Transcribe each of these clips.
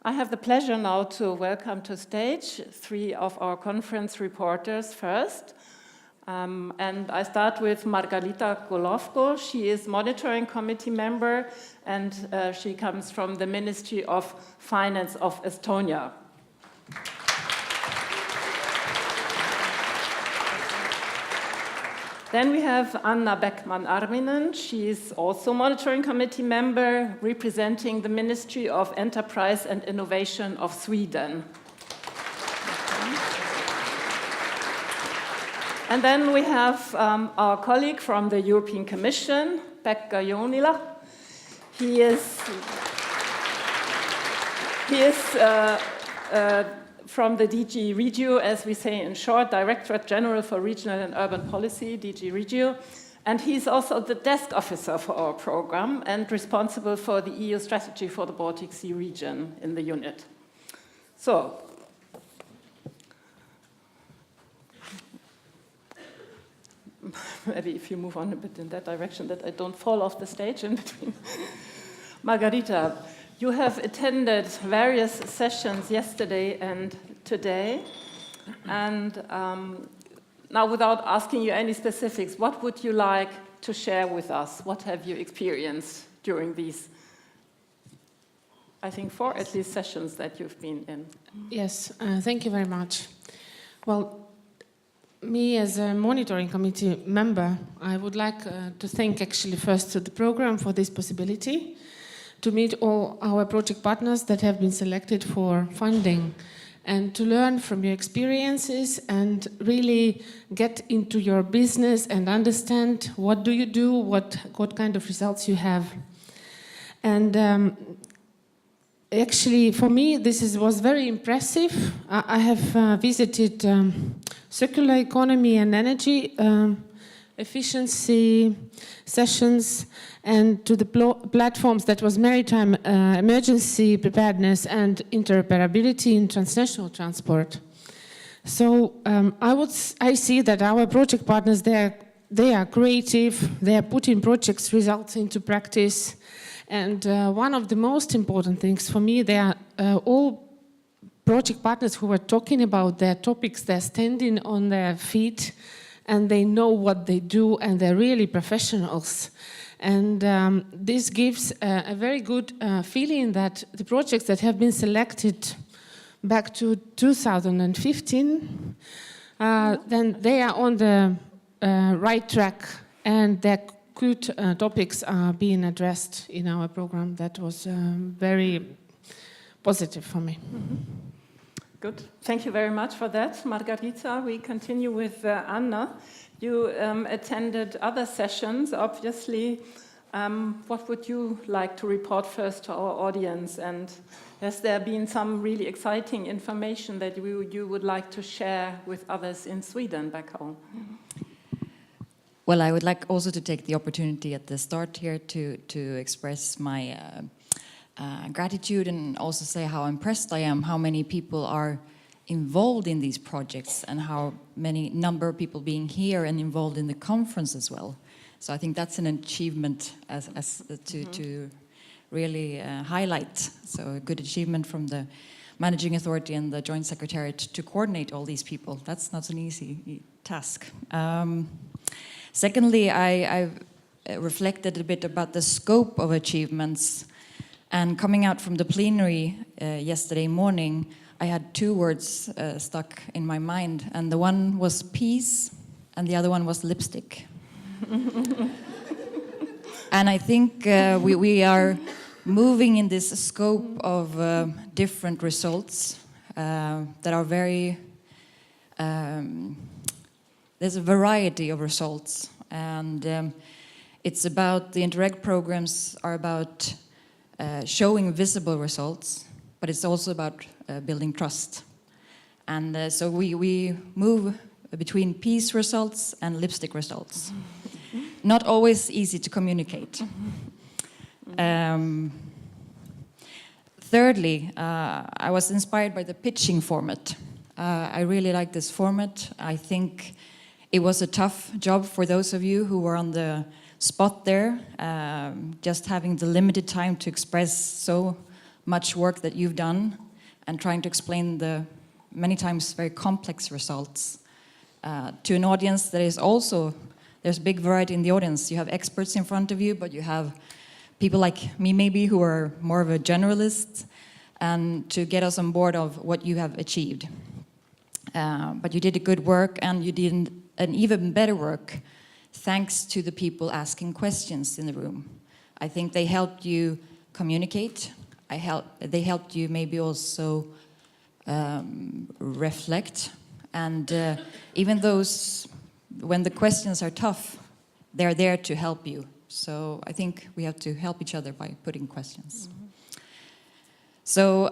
I have the pleasure now to welcome to stage 3 of our conference reporters first. And I start with Margarita Golovko. She is monitoring committee member and she comes from the Ministry of Finance of Estonia. Then we have Anna Bäckman Arminen. She is also monitoring committee member representing the Ministry of Enterprise and Innovation of Sweden. And then we have our colleague from the European Commission, Pekka Jounila. He is from the DG Regio, as we say in short, Directorate General for Regional and Urban Policy, DG Regio. And he's also the desk officer for our program and responsible for the EU strategy for the Baltic Sea region in the unit. So, maybe if you move on a bit in that direction, that I don't fall off the stage in between. Margarita, you have attended various sessions yesterday and today. And now, without asking you any specifics, what would you like to share with us? What have you experienced during these, I think, 4 at least sessions that you've been in? Yes, thank you very much. Well, me as a monitoring committee member, I would like to thank actually first to the program for this possibility to meet all our project partners that have been selected for funding and to learn from your experiences and really get into your business and understand what do you do, what kind of results you have. And actually, for me, this was very impressive. I have visited circular economy and energy efficiency sessions and to the platforms that was maritime emergency preparedness and interoperability in transnational transport. So I see that our project partners, they are creative, they are putting projects results into practice. And one of the most important things for me, they are all project partners who are talking about their topics, they're standing on their feet and they know what they do and they're really professionals. And this gives a very good feeling that the projects that have been selected back to 2015, then they are on the right track and their good topics are being addressed in our program. That was very positive for me. Mm-hmm. Good. Thank you very much for that, Margarita. We continue with Anna. You attended other sessions, obviously. What would you like to report first to our audience? And has there been some really exciting information that you would like to share with others in Sweden back home? Well, I would like also to take the opportunity at the start here to express my gratitude and also say how impressed I am, how many people are involved in these projects and how many number of people being here and involved in the conference as well. So I think that's an achievement to really highlight. So a good achievement from the Managing Authority and the Joint Secretariat to coordinate all these people. That's not an easy task. Secondly, I've reflected a bit about the scope of achievements. And coming out from the plenary yesterday morning, I had 2 words stuck in my mind. And the one was peace, and the other one was lipstick. And I think we are moving in this scope of different results that are very... there's a variety of results. And it's about, the Interreg programs are about showing visible results, but it's also about building trust. And so we move between peace results and lipstick results. Not always easy to communicate. Thirdly, I was inspired by the pitching format. I really like this format. I think it was a tough job for those of you who were on the spot there, just having the limited time to express so much work that you've done and trying to explain the many times very complex results to an audience that is also, there's big variety in the audience. You have experts in front of you, but you have people like me maybe who are more of a generalist, and to get us on board of what you have achieved. But you did a good work, and you did an even better work thanks to the people asking questions in the room. I think they helped you communicate. They helped you maybe also reflect. And even those, when the questions are tough, they're there to help you. So I think we have to help each other by putting questions. Mm-hmm. So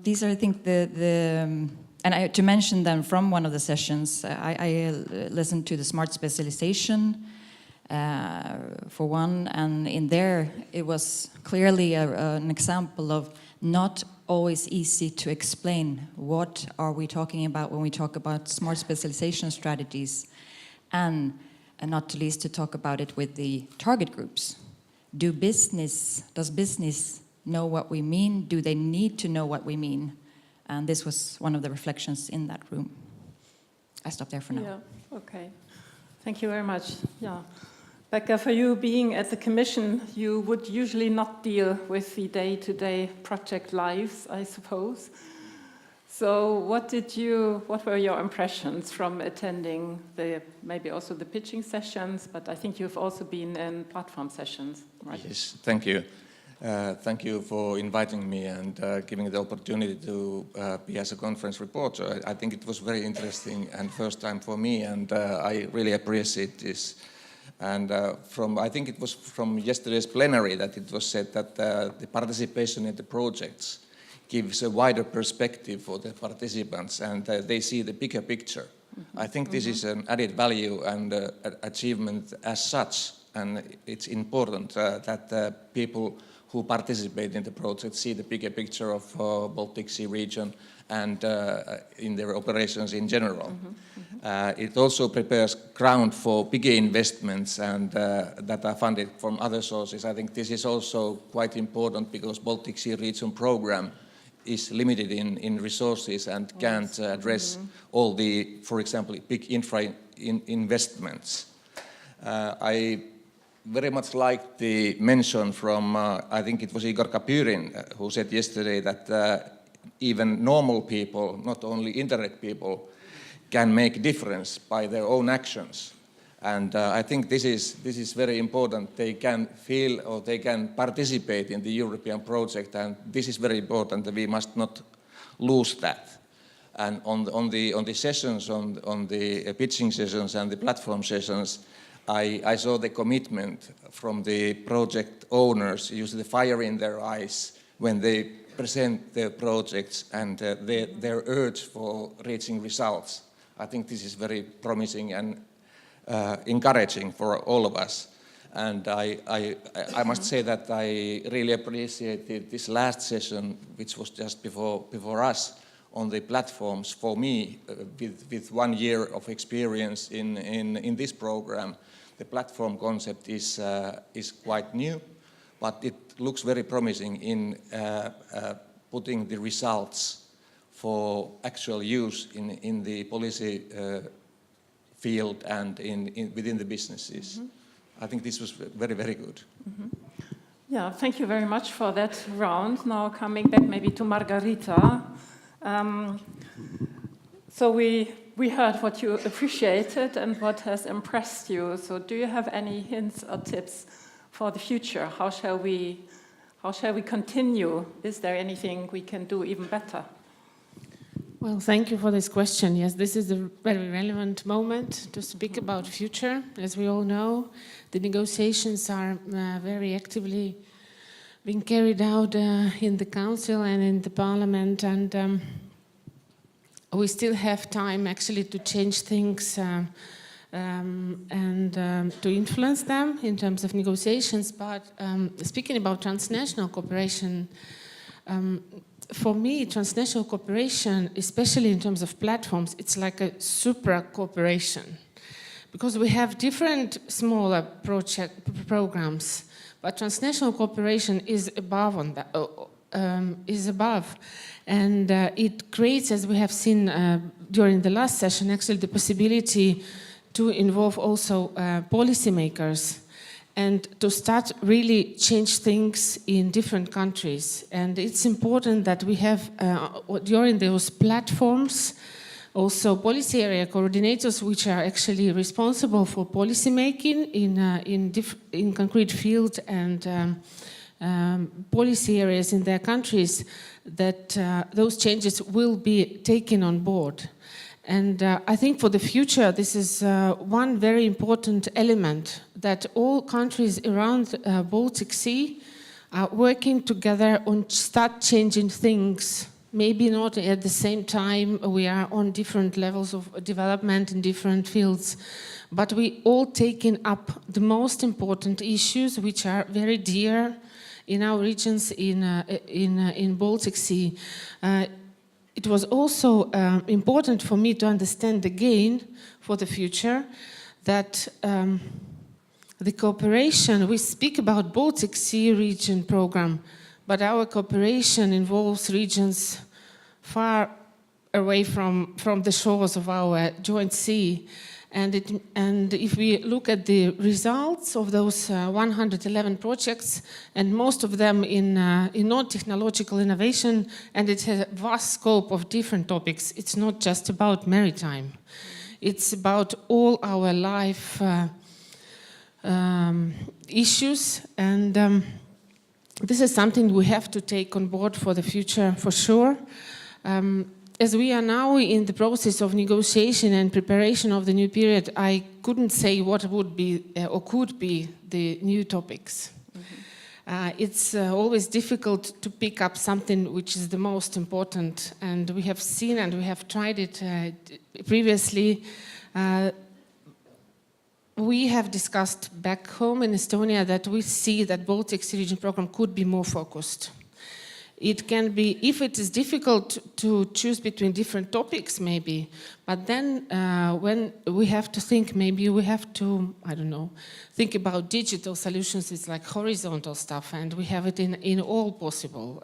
these are, I think, to mention them from one of the sessions, I listened to the smart specialization for one, and in there it was clearly an example of not always easy to explain what are we talking about when we talk about smart specialization strategies, and not to least to talk about it with the target groups. Does business know what we mean? Do they need to know what we mean? And this was one of the reflections in that room. I stop there for now. Yeah, okay. Thank you very much. Yeah. Pekka, for you being at the Commission, you would usually not deal with the day-to-day project lives, I suppose. So what were your impressions from attending maybe also the pitching sessions, but I think you've also been in platform sessions, right? Yes, thank you. Thank you for inviting me and giving the opportunity to be as a conference reporter. I think it was very interesting and first time for me, and I really appreciate this. And I think it was from yesterday's plenary that it was said that the participation in the projects gives a wider perspective for the participants, and they see the bigger picture. Mm-hmm. I think this is an added value and achievement as such, and it's important that people who participate in the project see the bigger picture of Baltic Sea region and in their operations in general. Mm-hmm, mm-hmm. It also prepares ground for bigger investments and that are funded from other sources. I think this is also quite important because Baltic Sea region program is limited in resources and can't address mm-hmm. all the, for example, big infra investments. I very much like the mention from, I think it was Igor Kapirin, who said yesterday that even normal people, not only Interreg people, can make a difference by their own actions. And I think this is very important. They can feel or they can participate in the European project, and this is very important, that we must not lose that. And on the sessions, on the pitching sessions and the platform sessions, I saw the commitment from the project owners, using the fire in their eyes when they present their projects and their urge for reaching results. I think this is very promising and encouraging for all of us. And I must say that I really appreciated this last session, which was just before us, on the platforms. For me, with 1 year of experience in this program, the platform concept is quite new, but it looks very promising in putting the results for actual use in the policy field and within the businesses. Mm-hmm. I think this was very, very good. Mm-hmm. Yeah, thank you very much for that round. Now coming back maybe to Margarita. So we heard what you appreciated and what has impressed you. So do you have any hints or tips for the future? How shall we continue? Is there anything we can do even better? Well, thank you for this question. Yes, this is a very relevant moment to speak about future. As we all know, the negotiations are very actively being carried out in the Council and in the Parliament, and we still have time actually to change things and to influence them in terms of negotiations. But speaking about transnational cooperation, for me, transnational cooperation, especially in terms of platforms, it's like a supra cooperation, because we have different smaller programs, but transnational cooperation is above on that, is above. And it creates, as we have seen during the last session, actually the possibility to involve also policymakers and to start really change things in different countries. And it's important that we have, during those platforms, also policy area coordinators, which are actually responsible for policy making in concrete fields and policy areas in their countries, that those changes will be taken on board. And I think for the future, this is one very important element, that all countries around Baltic Sea are working together on start changing things. Maybe not at the same time, we are on different levels of development in different fields, but we all taking up the most important issues which are very dear in our regions in Baltic Sea. It was also important for me to understand again for the future that the cooperation, we speak about Baltic Sea region program, but our cooperation involves regions far away from the shores of our joint sea. And if we look at the results of those 111 projects, and most of them in non-technological innovation, and it has a vast scope of different topics. It's not just about maritime. It's about all our life issues, and this is something we have to take on board for the future, for sure. As we are now in the process of negotiation and preparation of the new period, I couldn't say what would be or could be the new topics. It's always difficult to pick up something which is the most important, and we have seen and we have tried it previously. We have discussed back home in Estonia that we see that Baltic Sea Region Program could be more focused. It can be, if it is difficult to choose between different topics maybe, but then when we have to think, maybe we have to, I don't know, think about digital solutions. It's like horizontal stuff, and we have it in all possible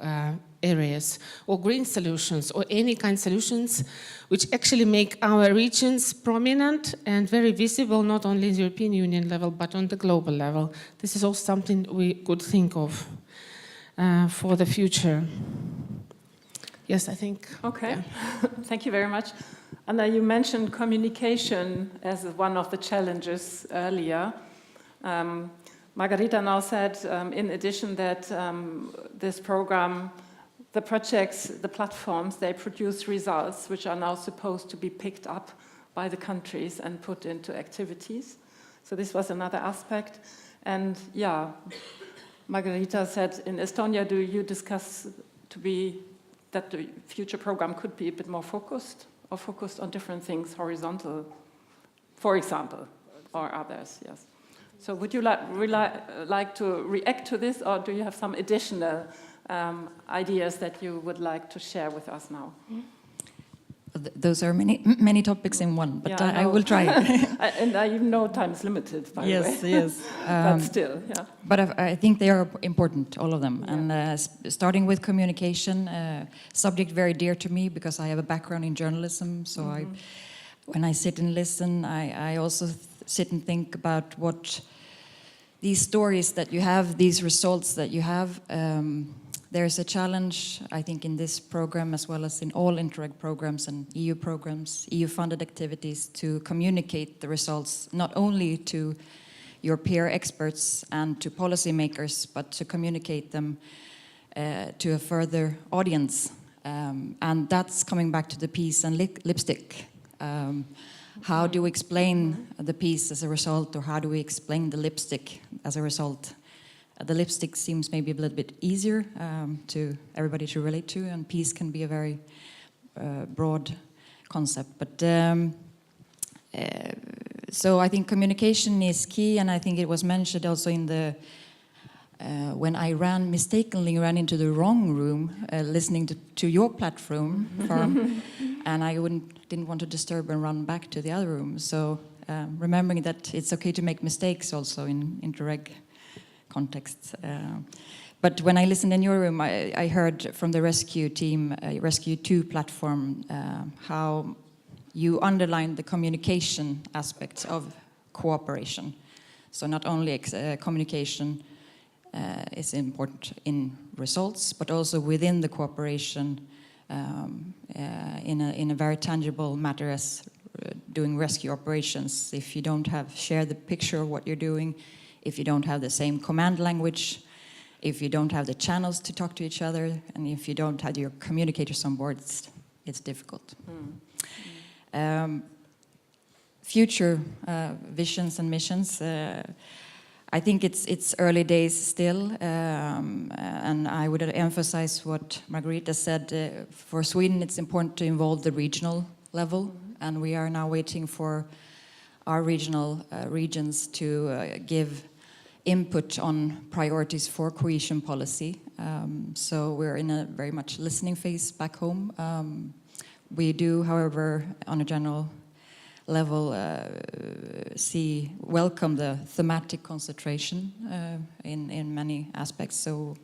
areas, or green solutions, or any kind of solutions which actually make our regions prominent and very visible, not only in the European Union level, but on the global level. This is also something we could think of for the future. Yes, I think. Okay, yeah. Thank you very much. Anna, you mentioned communication as one of the challenges earlier. Margarita now said, in addition, that this program, the projects, the platforms, they produce results which are now supposed to be picked up by the countries and put into activities. So this was another aspect. And yeah, Margarita said, in Estonia, do you discuss that the future program could be a bit more focused, or focused on different things, horizontal, for example, or others? Yes. So would you like to react to this, or do you have some additional ideas that you would like to share with us now? Those are many topics in one, but yeah, I will try. And I know time is limited, by the way. Yes. But still, yeah. But I think they are important, all of them. Yeah. And starting with communication, subject very dear to me because I have a background in journalism. So when I sit and listen, I also sit and think about what these stories that you have, these results that you have. There's a challenge, I think, in this program as well as in all Interreg programs and EU programs, EU-funded activities, to communicate the results not only to your peer experts and to policymakers, but to communicate them to a further audience. And that's coming back to the piece and lipstick. How do we explain the piece as a result, or how do we explain the lipstick as a result? The lipstick seems maybe a little bit easier to everybody to relate to, and peace can be a very broad concept. But so I think communication is key, and I think it was mentioned also in the when I mistakenly ran into the wrong room listening to your platform, and I didn't want to disturb and run back to the other room. So remembering that it's okay to make mistakes also in Interreg context. But when I listened in your room, I heard from the rescue team, Rescue 2 platform, how you underlined the communication aspects of cooperation. So not only communication is important in results, but also within the cooperation in a very tangible matter as doing rescue operations. If you don't share the picture of what you're doing, if you don't have the same command language, if you don't have the channels to talk to each other, and if you don't have your communicators on board, it's difficult. Future visions and missions. I think it's early days still, and I would emphasize what Margarita said. For Sweden, it's important to involve the regional level, and we are now waiting for our regional regions to give input on priorities for cohesion policy. So we're in a very much listening phase back home. We do, however, on a general level, welcome the thematic concentration in many aspects. So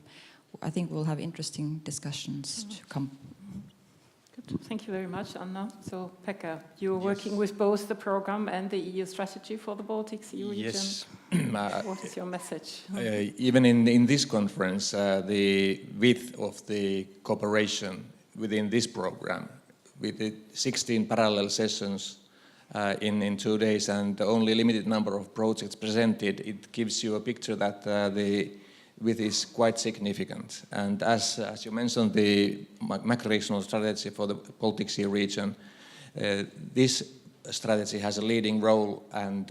I think we'll have interesting discussions to come. Good. Thank you very much, Anna. So, Pekka, you're working with both the program and the EU strategy for the Baltic Sea region. Yes. What is your message? Even in this conference, the width of the cooperation within this program, with the 16 parallel sessions in 2 days and only a limited number of projects presented, it gives you a picture that the width is quite significant. And as you mentioned, the macro-regional strategy for the Baltic Sea region, this strategy has a leading role, and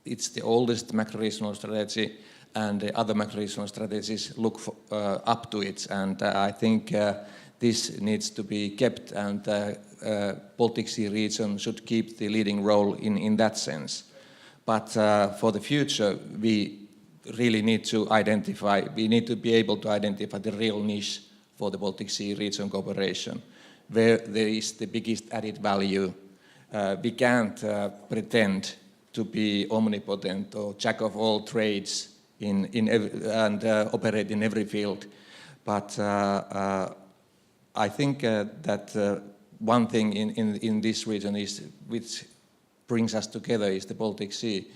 it's the oldest macro-regional strategy, and the other macro-regional strategies look up to it. And I think this needs to be kept, and Baltic Sea region should keep the leading role in that sense. But for the future, we really need to be able to identify the real niche for the Baltic Sea region cooperation, where there is the biggest added value. We can't pretend to be omnipotent or jack of all trades and operate in every field. But I think that one thing in this region which brings us together is the Baltic Sea.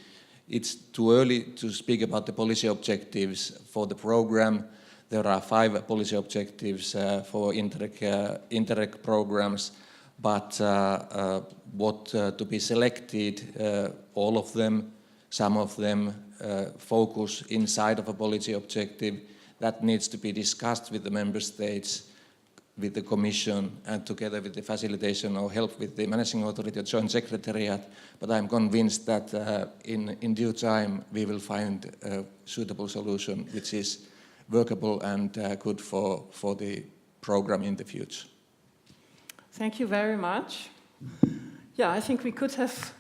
It's too early to speak about the policy objectives for the program. There are 5 policy objectives for Interreg programs, but what to be selected, all of them, some of them focus inside of a policy objective. That needs to be discussed with the member states, with the Commission, and together with the facilitation or help with the managing authority or joint secretariat. But I'm convinced that in due time we will find a suitable solution which is workable and good for the program in the future. Thank you very much. Yeah, I think we could have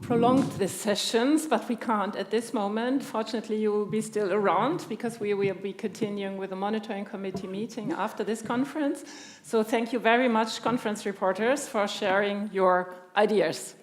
prolonged these sessions, but we can't at this moment. Fortunately, you will be still around because we will be continuing with the monitoring committee meeting after this conference. So thank you very much, conference reporters, for sharing your ideas.